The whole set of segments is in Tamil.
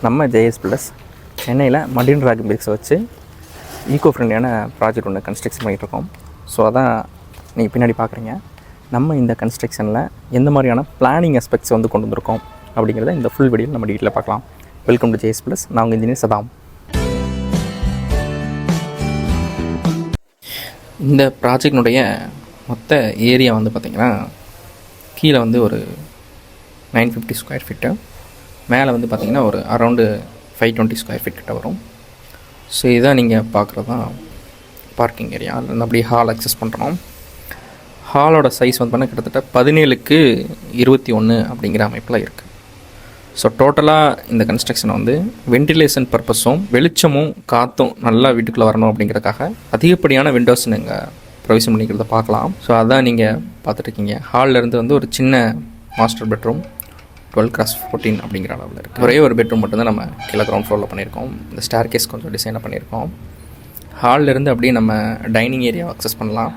நம்ம ஜேஎஸ் பில்லர்ஸ் சென்னையில் மடின் ராக் பிரிக்ஸை வச்சு ஈகோ ஃப்ரெண்ட்லியான ப்ராஜெக்ட் ஒன்று கன்ஸ்ட்ரக்ஷன் பண்ணிகிட்ருக்கோம். ஸோ அதான் நீங்கள் பின்னாடி பார்க்குறீங்க. நம்ம இந்த கன்ஸ்ட்ரக்ஷனில் எந்த மாதிரியான பிளானிங் அஸ்பெக்ட்ஸ் வந்து கொண்டு வந்திருக்கோம் அப்படிங்கிறத இந்த ஃபுல் வீடியோவில் நம்ம டீட்டெயிலாக பார்க்கலாம். Welcome to JS pillars. நான் உங்கள் இன்ஜினியர் சதாம். இந்த ப்ராஜெக்டினுடைய மொத்த ஏரியா வந்து பார்த்திங்கன்னா கீழே வந்து ஒரு 950 ஸ்கொயர் ஃபீட்டு, மேலே வந்து பார்த்திங்கன்னா ஒரு அரௌண்டு 520 ஸ்கொயர் ஃபீட் கிட்ட வரும். ஸோ இதான் நீங்கள் பார்க்குறது தான் பார்க்கிங் ஏரியா. அதில் அப்படியே ஹால் அக்சஸ் பண்ணுறோம். ஹாலோட சைஸ் வந்து பார்த்தீங்கன்னா கிட்டத்தட்ட 17x21 அப்படிங்கிற அமைப்பில் இருக்குது. ஸோ டோட்டலாக இந்த கன்ஸ்ட்ரக்ஷனை வந்து வென்டிலேஷன் பர்பஸும் வெளிச்சமும் காற்றும் நல்லா வீட்டுக்குள்ளே வரணும் அப்படிங்கிறதுக்காக அதிகப்படியான விண்டோஸ் நீங்கள் ப்ரொவிஷன் பண்ணிக்கிறத பார்க்கலாம். ஸோ அதான் நீங்கள் பார்த்துட்ருக்கீங்க. ஹாலிலேருந்து வந்து ஒரு சின்ன மாஸ்டர் பெட்ரூம் 12x14 அப்படிங்கிற அளவில் இருக்குது. ஒரே ஒரு பெட்ரூம் மட்டும்தான் நம்ம கீழே கிரவுண்ட் ஃப்ளோரில் பண்ணியிருக்கோம். இந்த ஸ்டேர் கேஸ் கொஞ்சம் டிசைனாக பண்ணியிருக்கோம். ஹாலிலேருந்து அப்படியே நம்ம டைனிங் ஏரியாவை அக்சஸ் பண்ணலாம்.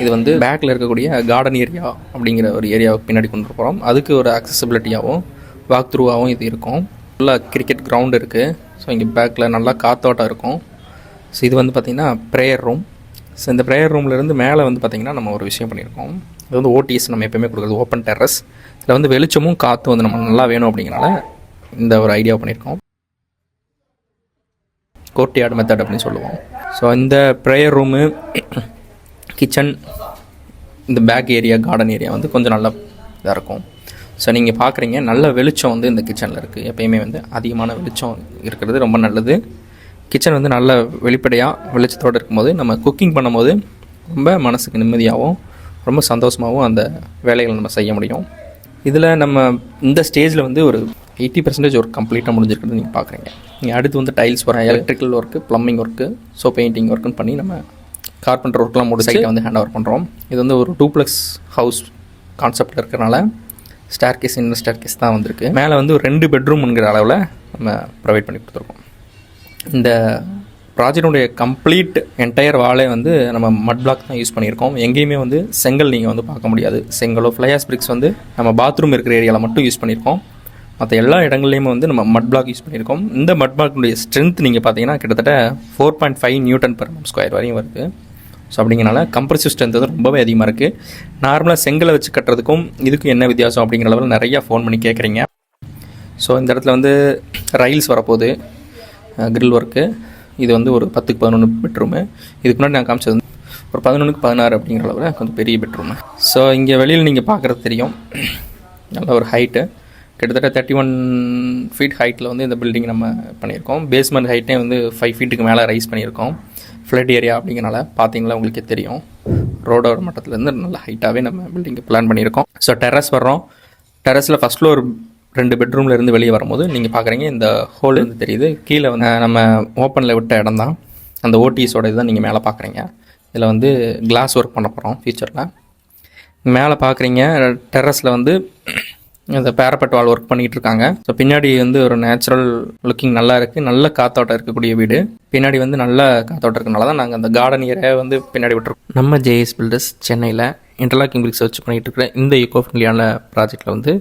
இது வந்து பேக்கில் இருக்கக்கூடிய கார்டன் ஏரியா அப்படிங்கிற ஒரு ஏரியாவுக்கு பின்னாடி கொண்டு போகிறோம். அதுக்கு ஒரு அக்சசிபிலிட்டியாகவும் வாக் த்ரூவாகவும் இது இருக்கும். நல்லா கிரிக்கெட் கிரவுண்டு இருக்குது. ஸோ இங்கே பேக்கில் நல்லா காத்தோட்டம் இருக்கும். ஸோ இது வந்து பார்த்திங்கன்னா ப்ரேயர் ரூம். ஸோ இந்த ப்ரேயர் ரூம்லேருந்து மேலே வந்து பார்த்திங்கன்னா நம்ம ஒரு விஷயம் பண்ணியிருக்கோம். இது வந்து ஓடிஎஸ் நம்ம எப்போயுமே கொடுக்குறது ஓப்பன் டெரஸ். இதில் வந்து வெளிச்சமும் காற்றும் வந்து நம்ம நல்லா வேணும் அப்படிங்கிறனால இந்த ஒரு ஐடியா பண்ணியிருக்கோம். கோர்ட்யார்டு மெத்தட் அப்படின்னு சொல்லுவோம். ஸோ இந்த ப்ரேயர் ரூமு, கிச்சன், இந்த பேக் ஏரியா, கார்டன் ஏரியா வந்து கொஞ்சம் நல்லா இதாக இருக்கும். ஸோ நீங்கள் பார்க்குறீங்க, நல்ல வெளிச்சம் வந்து இந்த கிச்சனில் இருக்குது. எப்போயுமே வந்து அதிகமான வெளிச்சம் இருக்கிறது ரொம்ப நல்லது. கிச்சன் வந்து நல்ல வெளிப்படையாக வெளிச்சத்தோடு இருக்கும்போது நம்ம குக்கிங் பண்ணும்போது ரொம்ப மனசுக்கு நிம்மதியாகவும் ரொம்ப சந்தோஷமாகவும் அந்த வேலைகளை நம்ம செய்ய முடியும். இதில் நம்ம இந்த ஸ்டேஜில் வந்து ஒரு 80% ஒரு கம்ப்ளீட்டாக முடிஞ்சிருக்கிறது நீங்கள் பார்க்குறீங்க. நீங்கள் அடுத்து வந்து டைல்ஸ் வர electrical work, plumbing work, so painting ஒர்க்குன்னு பண்ணி நம்ம கார்பெண்டர் ஒர்க்லாம் முடிச்சு சைட்டை வந்து ஹேண்ட் ஓவர் பண்ணுறோம். இது வந்து ஒரு 2+ ஹவுஸ் கான்செப்டில் இருக்கிறனால ஸ்டேர் கேஸ், இன்னும் ஸ்டேர் கேஸ் தான் வந்திருக்கு. மேலே வந்து ஒரு 2 பெட்ரூம்ங்கிற அளவில் நம்ம ப்ரொவைட் பண்ணி கொடுத்துருக்கோம். இந்த ப்ராஜெக்டுடைய கம்ப்ளீட் என்டையர் வாலே வந்து நம்ம மட் பிளாக் தான் யூஸ் பண்ணியிருக்கோம். எங்கேயுமே வந்து செங்கல் நீங்கள் வந்து பார்க்க முடியாது. செங்கலோ ஃப்ளையாஸ் பிரிக்ஸ் வந்து நம்ம பாத்ரூம் இருக்கிற ஏரியாவில் மட்டும் யூஸ் பண்ணியிருக்கோம். மற்ற எல்லா இடங்கள்லையுமே வந்து நம்ம மட் பிளாக் யூஸ் பண்ணியிருக்கோம். இந்த மட் பிளாக்குடைய ஸ்ட்ரென்த் நீங்கள் பார்த்தீங்கன்னா கிட்டத்தட்ட 4.5 Nm² வரையும் வருது. ஸோ அப்படிங்கிறனால கம்ப்ரசிவ் ஸ்ட்ரென்த் வந்து ரொம்பவே அதிகமாக இருக்குது. நார்மலாக செங்கலை வச்சு கட்டுறதுக்கும் இதுக்கும் என்ன வித்தியாசம் அப்படிங்கிற அளவில் நிறையா ஃபோன் பண்ணி கேட்குறீங்க. ஸோ இந்த இடத்துல வந்து ரைல்ஸ் வரப்போகுது, கிரில் ஒர்க்கு. இது வந்து ஒரு 10x11 பெட்ரூமு. இதுக்கு முன்னாடி நான் காமிச்சது வந்து ஒரு 11x16 அப்படிங்கிற அளவில் கொஞ்சம் பெரிய பெட்ரூமு. ஸோ இங்கே வெளியில் நீங்கள் பார்க்குறது தெரியும், நல்ல ஒரு ஹைட்டு கிட்டத்தட்ட 31 ஃபீட் ஹைட்டில் வந்து இந்த பில்டிங் நம்ம பண்ணியிருக்கோம். பேஸ்மெண்ட் ஹைட்டே வந்து 5 ஃபீட்டுக்கு மேலே ரைஸ் பண்ணியிருக்கோம். ஃப்ளட் ஏரியா அப்படிங்கிறனால பார்த்தீங்களா உங்களுக்கே தெரியும், ரோடோட மட்டத்துலேருந்து நல்ல ஹைட்டாகவே நம்ம பில்டிங்கை பிளான் பண்ணியிருக்கோம். ஸோ டெரஸ் வர்றோம். டெரஸில் ஃபஸ்ட் ஃப்ளோர் 2 பெட்ரூமில் இருந்து வெளியே வரும்போது நீங்கள் பார்க்குறீங்க, இந்த ஹோல் வந்து தெரியுது. கீழே வந்து நம்ம ஓப்பனில் விட்ட இடம் தான், அந்த ஓடிஎஸோட இதுதான் நீங்கள் மேலே பார்க்குறீங்க. இதில் வந்து கிளாஸ் ஒர்க் பண்ண போகிறோம் ஃபியூச்சரில். மேலே பார்க்குறீங்க டெரஸில் வந்து இந்த பேரப்பட் வால் ஒர்க் பண்ணிகிட்டு இருக்காங்க. ஸோ பின்னாடி வந்து ஒரு நேச்சுரல் லுக்கிங் நல்லா இருக்குது. நல்ல காத்தோட்டம் இருக்கக்கூடிய வீடு. பின்னாடி வந்து நல்ல காத்தோட்டம் இருக்கனால தான் நாங்கள் அந்த கார்டன் ஏரியா வந்து பின்னாடி விட்டுருக்கோம். நம்ம ஜேஎஸ் பில்டர்ஸ் சென்னையில் இன்டர்லாக்கிங் பிரிக்ஸ் வச்சு பண்ணிகிட்டு இருக்கிற இந்த ஈகோ ஃப்ரெண்ட்லியான ப்ராஜெக்டில் வந்து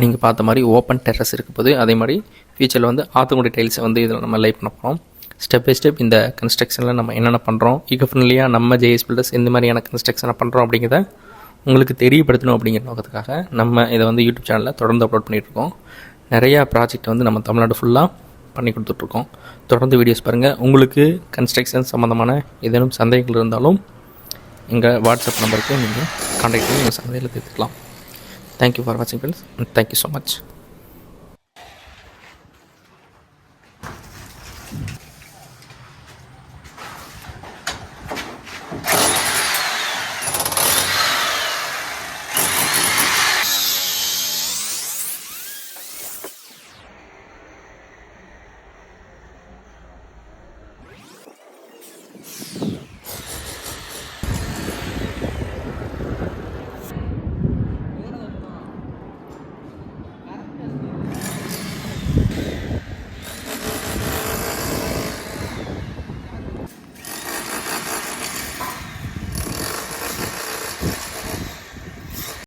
நீங்கள் பார்த்த மாதிரி ஓப்பன் டெரஸ் இருக்க போது, அதே மாதிரி ஃபியூச்சரில் வந்து ஆத்துக்குடி டைல்ஸை வந்து இதில் நம்ம லைட் பண்ண போகிறோம். ஸ்டெப் பை ஸ்டெப் இந்த கன்ஸ்ட்ரக்ஷனில் நம்ம என்னென்ன பண்ணுறோம், ஈகோ ஃப்ரெண்ட்லியாக நம்ம ஜேஎஸ் பில்டர்ஸ் எந்த மாதிரியான கன்ஸ்ட்ரக்ஷனை பண்ணுறோம் அப்படிங்கிறத உங்களுக்கு தெரியப்படுத்தணும் அப்படிங்கிற நோக்கத்துக்காக நம்ம இதை வந்து யூடியூப் சேனலில் தொடர்ந்து அப்லோட் பண்ணிகிட்ருக்கோம். நிறையா ப்ராஜெக்ட் வந்து நம்ம தமிழ்நாடு ஃபுல்லாக பண்ணி கொடுத்துட்ருக்கோம். தொடர்ந்து வீடியோஸ் பாருங்கள். உங்களுக்கு கன்ஸ்ட்ரக்ஷன் சம்மந்தமான ஏதேனும் சந்தேகங்கள் இருந்தாலும் எங்கள் வாட்ஸ்அப் நம்பருக்கு நீங்கள் கான்டாக்ட் பண்ணி உங்கள் சந்தேகத்தில் தீர்த்துக்கலாம். Thank you for watching friends, and thank you so much.